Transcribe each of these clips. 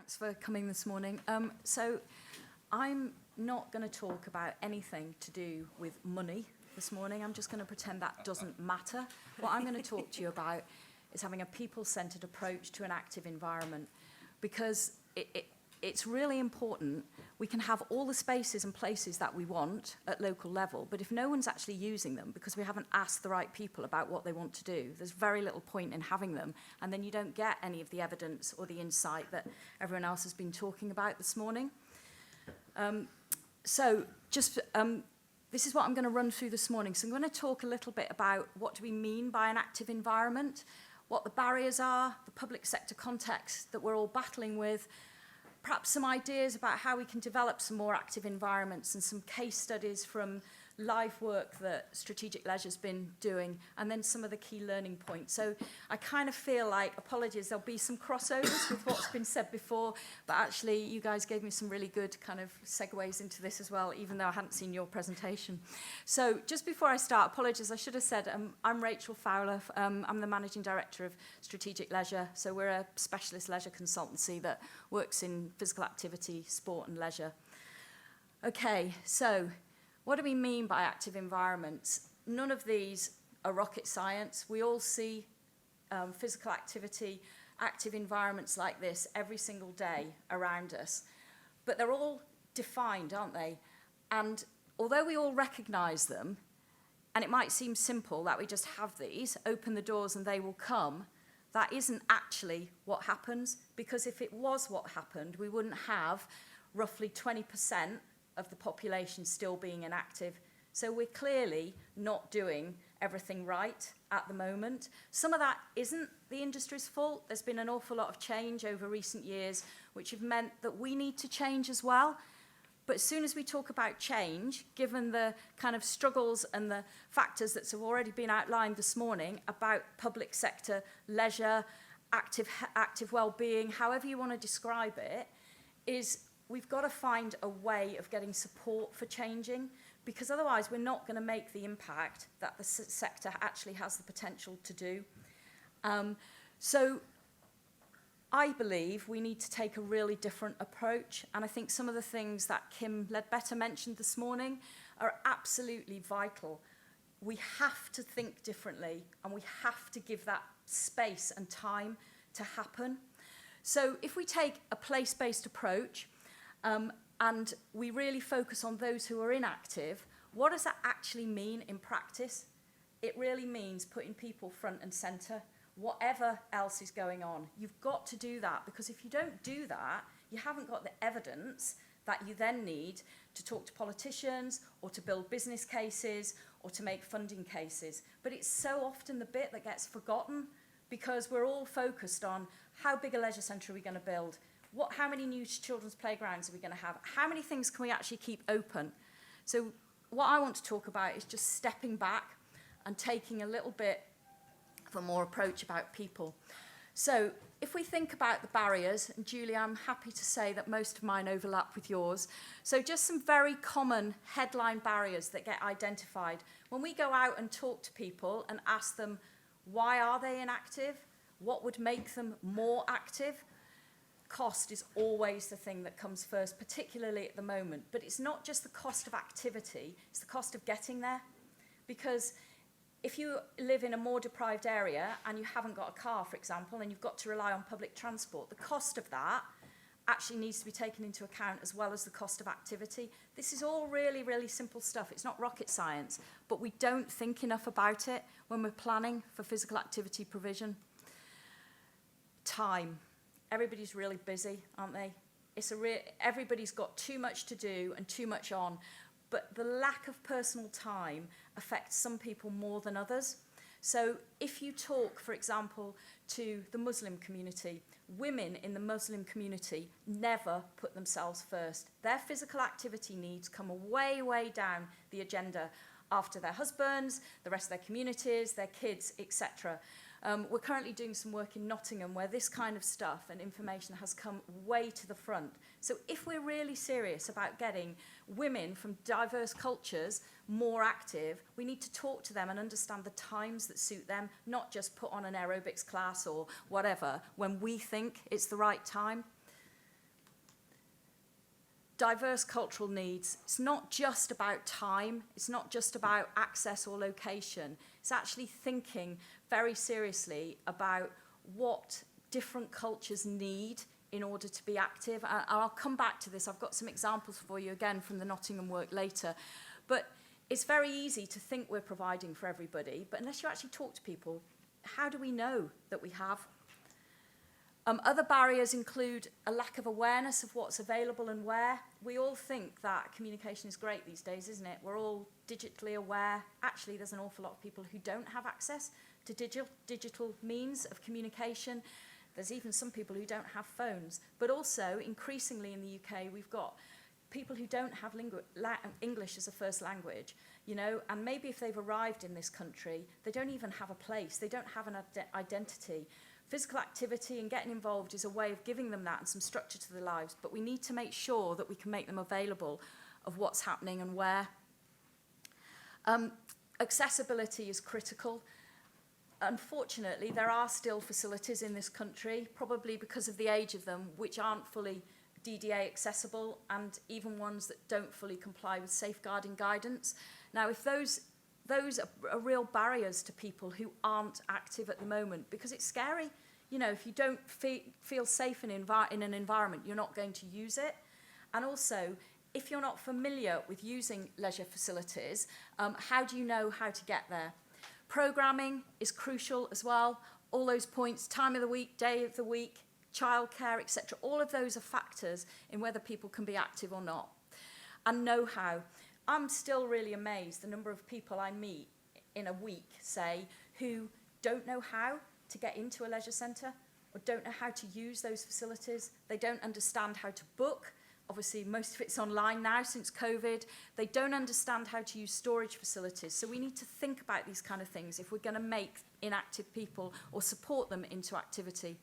Thanks for coming this morning. So I'm not going to talk about anything to do with money this morning. I'm just going to pretend that doesn't matter. What I'm going to talk to you about is having a people-centred approach to an active environment, because it's really important. We can have all the spaces and places that we want at local level, but if no one's actually using them because we haven't asked the right people about what they want to do, there's very little point in having them, and then you don't get any of the evidence or the insight that everyone else has been talking about this morning. This is what I'm going to run through this morning. So I'm going to talk a little bit about what do we mean by an active environment, what the barriers are, the public sector context that we're all battling with, perhaps some ideas about how we can develop some more active environments, and some case studies from live work that Strategic Leisure's been doing, and then some of the key learning points. So I kind of feel like, apologies, there'll be some crossovers with what's been said before, but actually you guys gave me some really good kind of segues into this as well, even though I hadn't seen your presentation. So just before I start, apologies, I should have said I'm Rachel Fowler. I'm the Managing Director of Strategic Leisure. So we're a specialist leisure consultancy that works in physical activity, sport and leisure. Okay, so what do we mean by active environments? None of these are rocket science. We all see physical activity, active environments like this every single day around us. But they're all defined, aren't they? And although we all recognise them, and it might seem simple that we just have these, open the doors and they will come, that isn't actually what happens, because if it was what happened, we wouldn't have roughly 20% of the population still being inactive. So we're clearly not doing everything right at the moment. Some of that isn't the industry's fault. There's been an awful lot of change over recent years, which have meant that we need to change as well. But as soon as we talk about change, given the kind of struggles and the factors that have already been outlined this morning about public sector, leisure, active well-being, however you want to describe it, is we've got to find a way of getting support for changing, because otherwise we're not going to make the impact that the sector actually has the potential to do. So I believe we need to take a really different approach, and I think some of the things that Kim Ledbetter mentioned this morning are absolutely vital. We have to think differently, and we have to give that space and time to happen. So if we take a place-based approach, and we really focus on those who are inactive, what does that actually mean in practice? It really means putting people front and centre, whatever else is going on. You've got to do that, because if you don't do that, you haven't got the evidence that you then need to talk to politicians or to build business cases or to make funding cases. But it's so often the bit that gets forgotten, because we're all focused on how big a leisure centre are we going to build, how many new children's playgrounds are we going to have? How many things can we actually keep open? So what I want to talk about is just stepping back and taking a little bit of a more approach about people. So if we think about the barriers, and Julie, I'm happy to say that most of mine overlap with yours. So just some very common headline barriers that get identified. When we go out and talk to people and ask them, why are they inactive? What would make them more active? Cost is always the thing that comes first, particularly at the moment. But it's not just the cost of activity, it's the cost of getting there. Because if you live in a more deprived area and you haven't got a car, for example, and you've got to rely on public transport, the cost of that actually needs to be taken into account, as well as the cost of activity. This is all really, really simple stuff. It's not rocket science, but we don't think enough about it when we're planning for physical activity provision. Time. Everybody's really busy, aren't they? Everybody's got too much to do and too much on, but the lack of personal time affects some people more than others. So if you talk, for example, to the Muslim community, women in the Muslim community never put themselves first. Their physical activity needs come way, way down the agenda after their husbands, the rest of their communities, their kids, etc. We're currently doing some work in Nottingham where this kind of stuff and information has come way to the front. So if we're really serious about getting women from diverse cultures more active, we need to talk to them and understand the times that suit them, not just put on an aerobics class or whatever when we think it's the right time. diverse cultural needs, it's not just about time, it's not just about access or location, it's actually thinking very seriously about what different cultures need in order to be active. And I'll come back to this. I've got some examples for you again from the Nottingham work later. But it's very easy to think we're providing for everybody, but unless you actually talk to people, how do we know that we have? Other barriers include a lack of awareness of what's available and where. We all think that communication is great these days, isn't it? We're all digitally aware. Actually, there's an awful lot of people who don't have access to digital means of communication. There's even some people who don't have phones. But also, increasingly in the UK, we've got people who don't have English as a first language, you know, and maybe if they've arrived in this country, they don't even have a place, they don't have an identity. Physical activity and getting involved is a way of giving them that and some structure to their lives, but we need to make sure that we can make them available of what's happening and where. Accessibility is critical. Unfortunately, there are still facilities in this country, probably because of the age of them, which aren't fully DDA accessible, and even ones that don't fully comply with safeguarding guidance. Now, if those are real barriers to people who aren't active at the moment, because it's scary. You know, if you don't feel safe in an environment, you're not going to use it. And also, if you're not familiar with using leisure facilities, how do you know how to get there? Programming is crucial as well. All those points, time of the week, day of the week, childcare, etc. All of those are factors in whether people can be active or not. And know-how. I'm still really amazed the number of people I meet in a week, say, who don't know how to get into a leisure centre or don't know how to use those facilities. They don't understand how to book. Obviously, most of it's online now since COVID. They don't understand how to use storage facilities. So we need to think about these kind of things if we're going to make inactive people or support them into activity.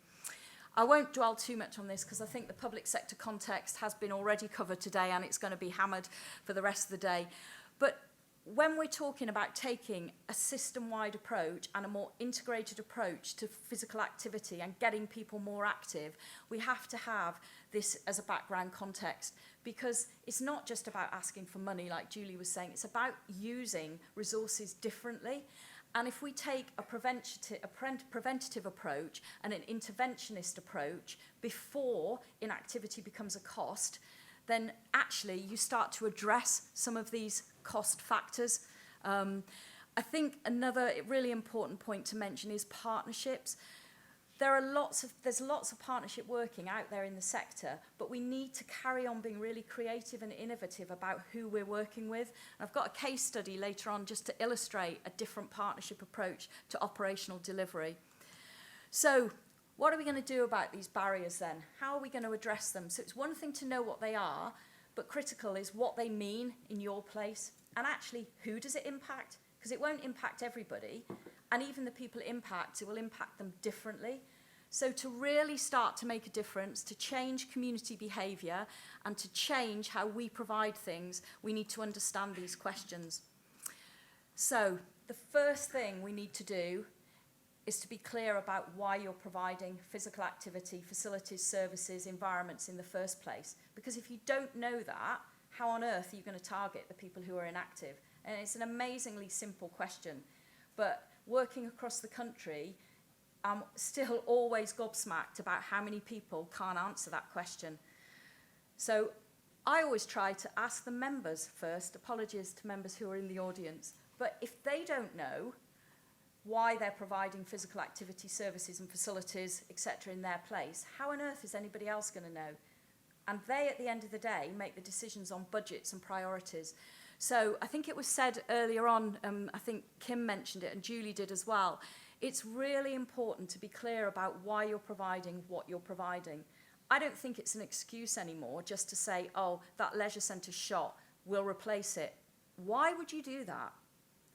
I won't dwell too much on this because I think the public sector context has been already covered today and it's going to be hammered for the rest of the day. But when we're talking about taking a system-wide approach and a more integrated approach to physical activity and getting people more active, we have to have this as a background context, because it's not just about asking for money, like Julie was saying, it's about using resources differently. And if we take a preventative approach and an interventionist approach before inactivity becomes a cost, then actually you start to address some of these cost factors. I think another really important point to mention is partnerships. There's lots of partnership working out there in the sector, but we need to carry on being really creative and innovative about who we're working with. And I've got a case study later on just to illustrate a different partnership approach to operational delivery. So what are we going to do about these barriers then? How are we going to address them? So it's one thing to know what they are, but critical is what they mean in your place. And actually, who does it impact? Because it won't impact everybody. And even the people it impacts, it will impact them differently. So to really start to make a difference, to change community behaviour, and to change how we provide things, we need to understand these questions. So the first thing we need to do is to be clear about why you're providing physical activity, facilities, services, environments in the first place. Because if you don't know that, how on earth are you going to target the people who are inactive? And it's an amazingly simple question. But working across the country, I'm still always gobsmacked about how many people can't answer that question. So I always try to ask the members first, apologies to members who are in the audience, but if they don't know why they're providing physical activity services and facilities, etc. in their place, how on earth is anybody else going to know? And they, at the end of the day, make the decisions on budgets and priorities. So I think it was said earlier on, I think Kim mentioned it and Julie did as well, it's really important to be clear about why you're providing what you're providing. I don't think it's an excuse anymore just to say, oh, that leisure centre shot, we'll replace it. Why would you do that?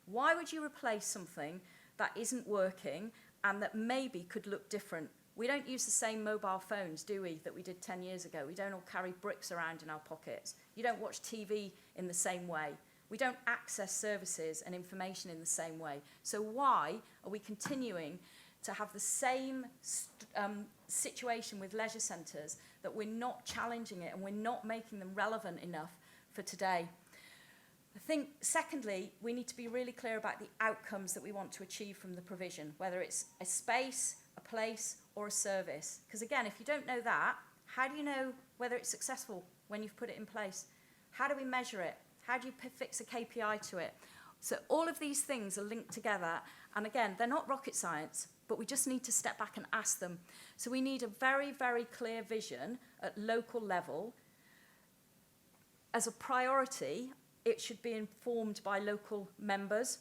Why would you replace something that isn't working and that maybe could look different? We don't use the same mobile phones, do we, that we did 10 years ago. We don't all carry bricks around in our pockets. You don't watch TV in the same way. We don't access services and information in the same way. So why are we continuing to have the same situation with leisure centres, that we're not challenging it and we're not making them relevant enough for today. I think, secondly, we need to be really clear about the outcomes that we want to achieve from the provision, whether it's a space, a place, or a service. Because again, if you don't know that, how do you know whether it's successful when you've put it in place? How do we measure it? How do you fix a KPI to it? So all of these things are linked together. And again, they're not rocket science, but we just need to step back and ask them. So we need a very, very clear vision at local level. As a priority, it should be informed by local members,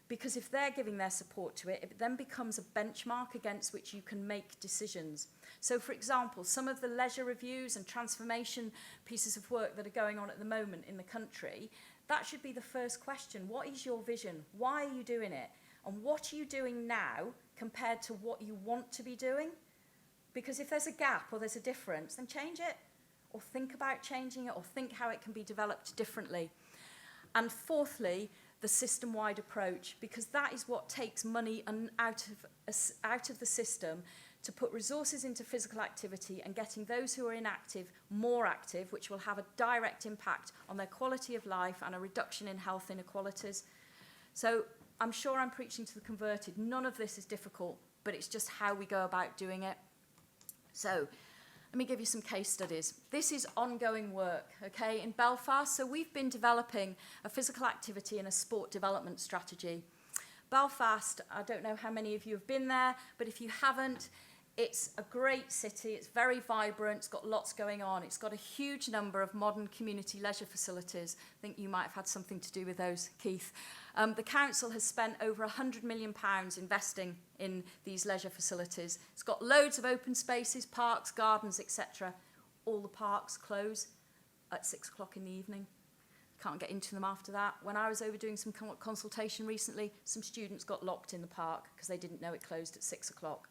because if they're giving their support to it, it then becomes a benchmark against which you can make decisions. So, for example, some of the leisure reviews and transformation pieces of work that are going on at the moment in the country, that should be the first question. What is your vision? Why are you doing it? And what are you doing now compared to what you want to be doing? Because if there's a gap or there's a difference, then change it, or think about changing it, or think how it can be developed differently. And fourthly, the system-wide approach, because that is what takes money out of the system to put resources into physical activity and getting those who are inactive more active, which will have a direct impact on their quality of life and a reduction in health inequalities. So I'm sure I'm preaching to the converted. None of this is difficult, but it's just how we go about doing it. So let me give you some case studies. This is ongoing work, okay, in Belfast. So we've been developing a physical activity and a sport development strategy. Belfast, I don't know how many of you have been there, but if you haven't, it's a great city. It's very vibrant. It's got lots going on. It's got a huge number of modern community leisure facilities. I think you might have had something to do with those, Keith. The council has spent over £100 million investing in these leisure facilities. It's got loads of open spaces, parks, gardens, etc. All the parks close at 6 o'clock in the evening. Can't get into them after that. When I was over doing some consultation recently, some students got locked in the park because they didn't know it closed at 6 o'clock.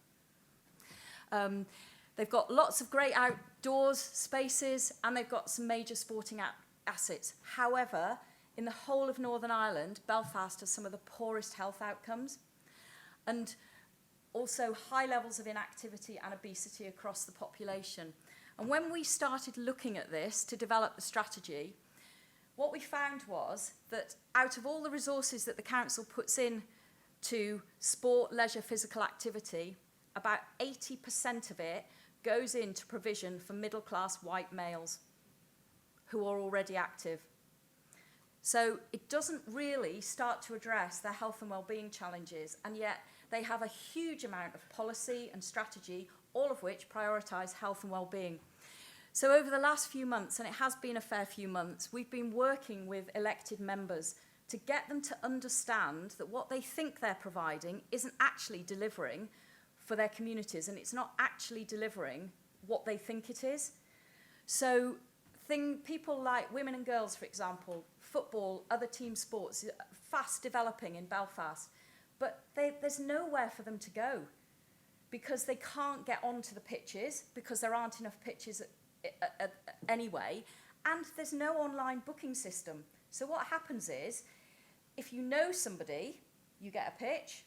They've got lots of great outdoors spaces, and they've got some major sporting assets. However, in the whole of Northern Ireland, Belfast has some of the poorest health outcomes, and also high levels of inactivity and obesity across the population. And when we started looking at this to develop the strategy, what we found was that out of all the resources that the council puts in to sport, leisure, physical activity, about 80% of it goes into provision for middle-class white males who are already active. So it doesn't really start to address their health and well-being challenges, and yet they have a huge amount of policy and strategy, all of which prioritise health and well-being. So over the last few months, and it has been a fair few months, we've been working with elected members to get them to understand that what they think they're providing isn't actually delivering for their communities, and it's not actually delivering what they think it is. So people like women and girls, for example, football, other team sports, fast developing in Belfast, but there's nowhere for them to go because they can't get onto the pitches because there aren't enough pitches anyway, and there's no online booking system. So what happens is, if you know somebody, you get a pitch,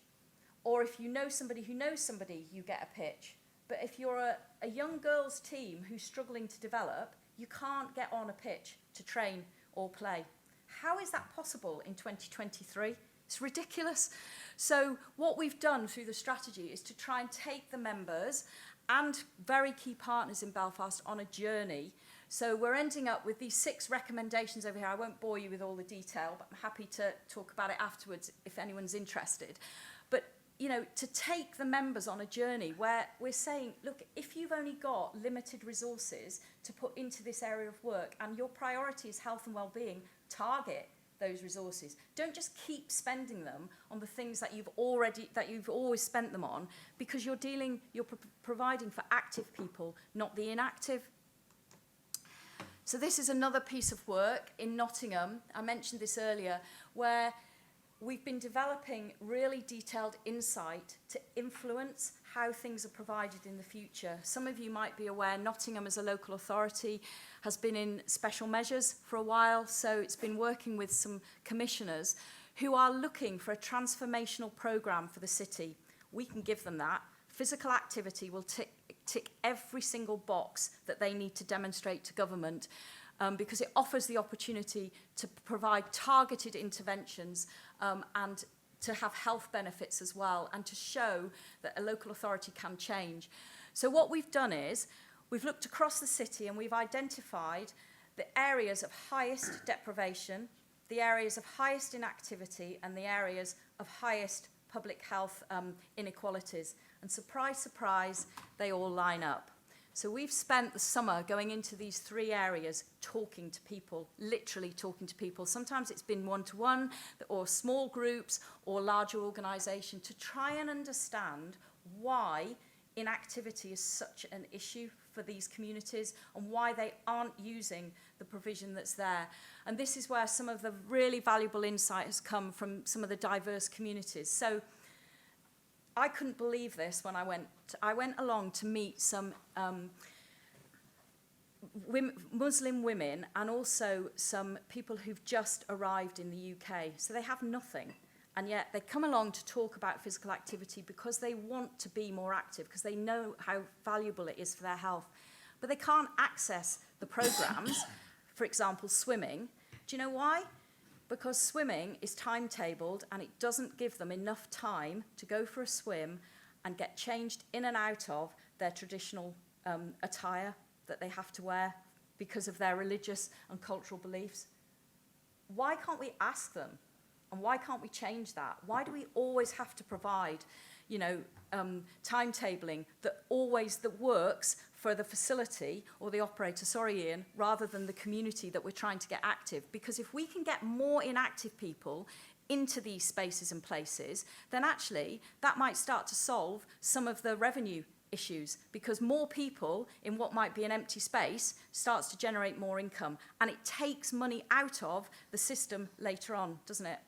or if you know somebody who knows somebody, you get a pitch. But if you're a young girls team who's struggling to develop, you can't get on a pitch to train or play. How is that possible in 2023? It's ridiculous. So what we've done through the strategy is to try and take the members and very key partners in Belfast on a journey. So we're ending up with these 6 recommendations over here. I won't bore you with all the detail, but I'm happy to talk about it afterwards if anyone's interested. But you know, to take the members on a journey where we're saying, look, if you've only got limited resources to put into this area of work and your priority is health and well-being, target those resources. Don't just keep spending them on the things that you've always spent them on, because you're providing for active people, not the inactive. So this is another piece of work in Nottingham, I mentioned this earlier, where we've been developing really detailed insight to influence how things are provided in the future. Some of you might be aware Nottingham as a local authority has been in special measures for a while, so it's been working with some commissioners who are looking for a transformational programme for the city we can give them that. Physical activity will tick every single box that they need to demonstrate to government, because it offers the opportunity to provide targeted interventions and to have health benefits as well, and to show that a local authority can change. So what we've done is, we've looked across the city and we've identified the areas of highest deprivation, the areas of highest inactivity, and the areas of highest public health inequalities. And surprise, surprise, they all line up. So we've spent the summer going into these 3 areas, talking to people, literally talking to people. Sometimes it's been one-to-one, or small groups, or larger organisation, to try and understand why inactivity is such an issue for these communities and why they aren't using the provision that's there. And this is where some of the really valuable insight has come from some of the diverse communities. So I couldn't believe this when I went along to meet some Muslim women and also some people who've just arrived in the UK. So they have nothing, and yet they come along to talk about physical activity because they want to be more active, because they know how valuable it is for their health. But they can't access the programs, for example, swimming. Do you know why? Because swimming is timetabled and it doesn't give them enough time to go for a swim and get changed in and out of their traditional attire that they have to wear because of their religious and cultural beliefs. Why can't we ask them? And why can't we change that? Why do we always have to provide, timetabling that works for the facility or the operator, sorry Ian, rather than the community that we're trying to get active? Because if we can get more inactive people into these spaces and places, then actually that might start to solve some of the revenue issues, because more people in what might be an empty space starts to generate more income, and it takes money out of the system later on, doesn't it?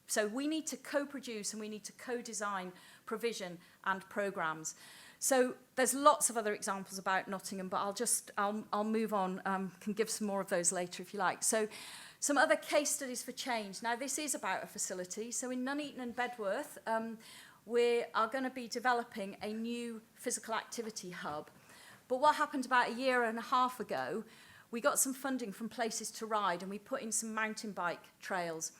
So we need to co-produce and we need to co-design provision and programs. So there's lots of other examples about Nottingham, but I'll move on, can give some more of those later if you like. So some other case studies for change. Now this is about a facility. So in Nuneaton and Bedworth, we are going to be developing a new physical activity hub. But what happened about a year and a half ago, we got some funding from Places to Ride and we put in some mountain bike trails.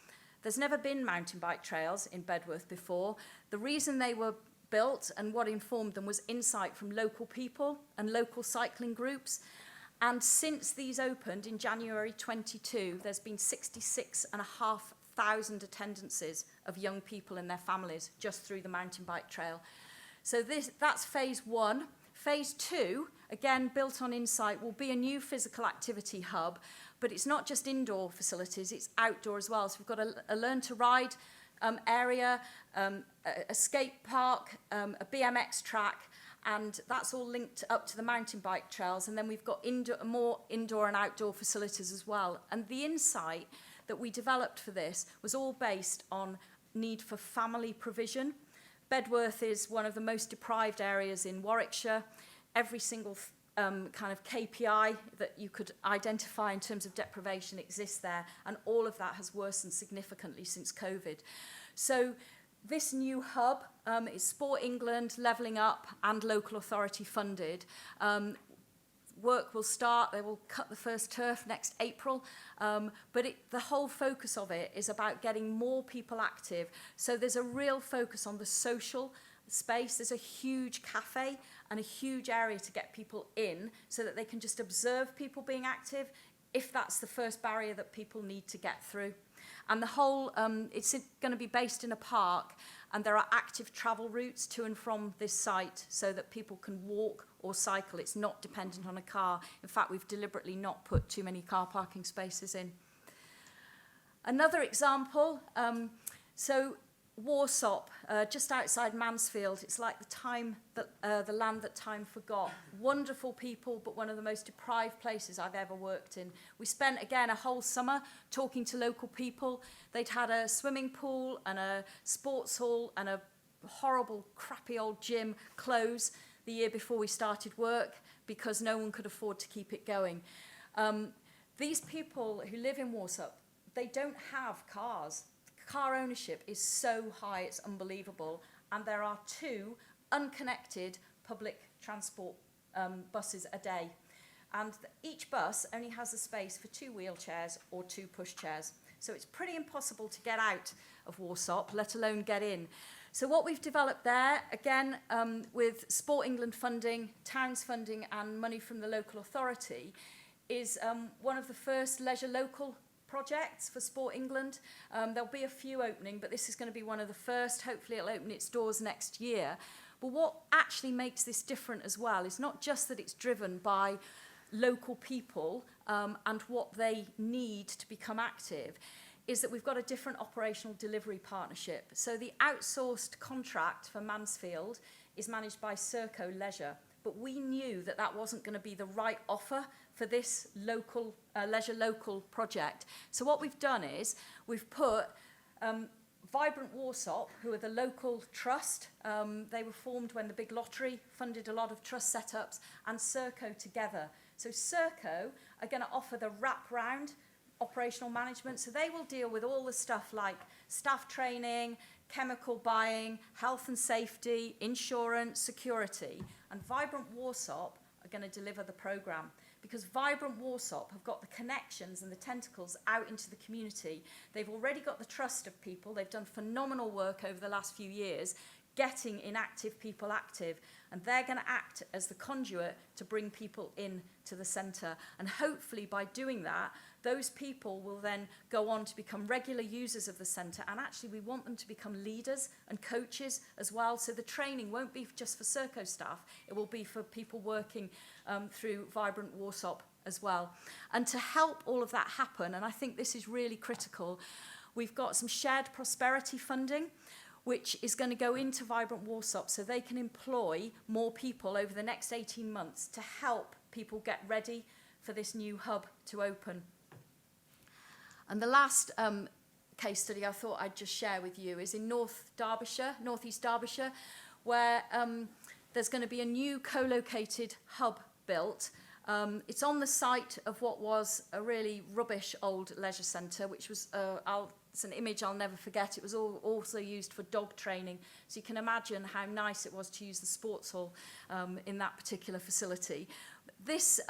There's never been mountain bike trails in Bedworth before. The reason they were built and what informed them was insight from local people and local cycling groups. And since these opened in January 22, there's been 66,500 attendances of young people and their families just through the mountain bike trail. So that's phase 1. Phase 2, again built on insight, will be a new physical activity hub, but it's not just indoor facilities, it's outdoor as well. So we've got a learn to ride area, a skate park, a BMX track, and that's all linked up to the mountain bike trails. And then we've got more indoor and outdoor facilities as well. And the insight that we developed for this was all based on need for family provision. Bedworth is one of the most deprived areas in Warwickshire. Every single kind of KPI that you could identify in terms of deprivation exists there, and all of that has worsened significantly since COVID. So this new hub is Sport England, Levelling Up, and local authority funded. Work will start, they will cut the first turf next April, but the whole focus of it is about getting more people active. So there's a real focus on the social space. There's a huge cafe and a huge area to get people in so that they can just observe people being active if that's the first barrier that people need to get through. And the whole, it's going to be based in a park, and there are active travel routes to and from this site so that people can walk or cycle. It's not dependent on a car. In fact, we've deliberately not put too many car parking spaces in. Another example, so Warsop, just outside Mansfield. It's like the land that time forgot. Wonderful people, but one of the most deprived places I've ever worked in. We spent, again, a whole summer talking to local people. They'd had a swimming pool and a sports hall and a horrible, crappy old gym close the year before we started work because no one could afford to keep it going. These people who live in Warsop, they don't have cars. Car ownership is so high, it's unbelievable. and there are 2 unconnected public transport buses a day. And each bus only has a space for 2 wheelchairs or 2 pushchairs. So it's pretty impossible to get out of Warsop, let alone get in. So what we've developed there, again, with Sport England funding, Towns funding and money from the local authority, is one of the first leisure local projects for Sport England. There'll be a few opening, but this is going to be one of the first. Hopefully it'll open its doors next year. But what actually makes this different as well is not just that it's driven by local people and what they need to become active, is that we've got a different operational delivery partnership. So the outsourced contract for Mansfield is managed by Serco Leisure, but we knew that that wasn't going to be the right offer for this local leisure local project. So what we've done is we've put Vibrant Warsop, who are the local trust, they were formed when the big lottery funded a lot of trust setups, and Serco together. So Serco are going to offer the wrap-round operational management, so they will deal with all the stuff like staff training, chemical buying, health and safety, insurance, security, and Vibrant Warsop are going to deliver the programme, because Vibrant Warsop have got the connections and the tentacles out into the community. They've already got the trust of people. They've done phenomenal work over the last few years getting inactive people active, and they're going to act as the conduit to bring people in to the centre. And hopefully by doing that, those people will then go on to become regular users of the centre, and actually we want them to become leaders and coaches as well. So the training won't be just for Serco staff, it will be for people working through Vibrant Warsop as well. And to help all of that happen, and I think this is really critical, we've got some shared prosperity funding, which is going to go into Vibrant Warsop so they can employ more people over the next 18 months to help people get ready for this new hub to open. And the last case study I thought I'd just share with you is in North East Derbyshire, where there's going to be a new co-located hub built. It's on the site of what was a really rubbish old leisure centre, which was, it's an image I'll never forget. It was also used for dog training. So you can imagine how nice it was to use the sports hall in that particular facility. This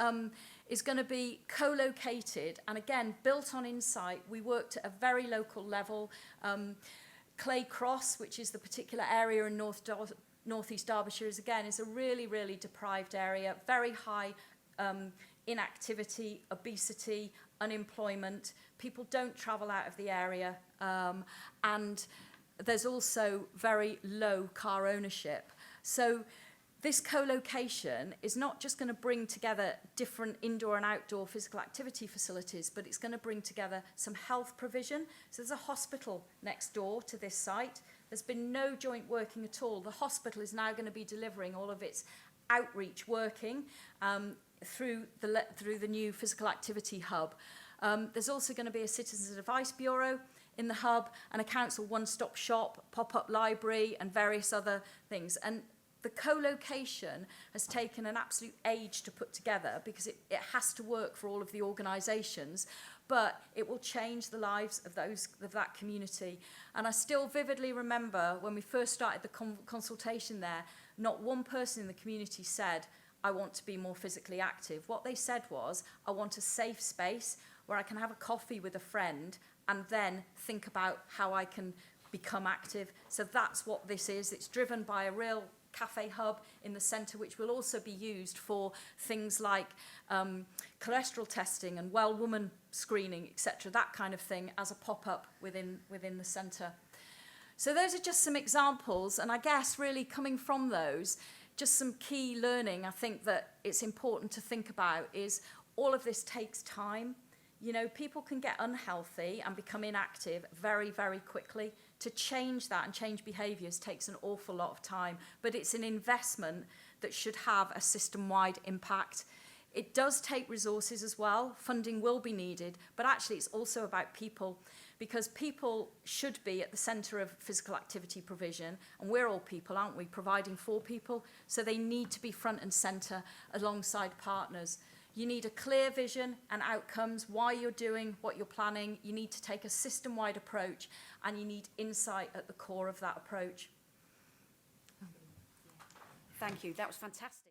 is going to be co-located and again built on Insight. We worked at a very local level. Clay Cross, which is the particular area in North East Derbyshire, is a really, really deprived area, very high inactivity, obesity, unemployment. People don't travel out of the area, and there's also very low car ownership. So this co-location is not just going to bring together different indoor and outdoor physical activity facilities, but it's going to bring together some health provision. So there's a hospital next door to this site. There's been no joint working at all. The hospital is now going to be delivering all of its outreach working through the new physical activity hub. There's also going to be a Citizens Advice Bureau in the hub and a council one-stop shop, pop-up library and various other things. And the co-location has taken an absolute age to put together because it has to work for all of the organisations, but it will change the lives of that community. And I still vividly remember when we first started the consultation there, not one person in the community said, I want to be more physically active. What they said was, I want a safe space where I can have a coffee with a friend and then think about how I can become active. So that's what this is. It's driven by a real cafe hub in the centre, which will also be used for things like cholesterol testing and well woman screening, etc., that kind of thing, as a pop-up within the centre. So those are just some examples, and I guess really coming from those, just some key learning I think that it's important to think about is all of this takes time. You know, people can get unhealthy and become inactive very, very quickly. To change that and change behaviours takes an awful lot of time, but it's an investment that should have a system-wide impact. It does take resources as well. Funding will be needed, but actually it's also about people, because people should be at the centre of physical activity provision, and we're all people, aren't we, providing for people, so they need to be front and centre alongside partners. You need a clear vision and outcomes, why you're doing what you're planning. You need to take a system-wide approach, and you need insight at the core of that approach. Thank you. That was fantastic.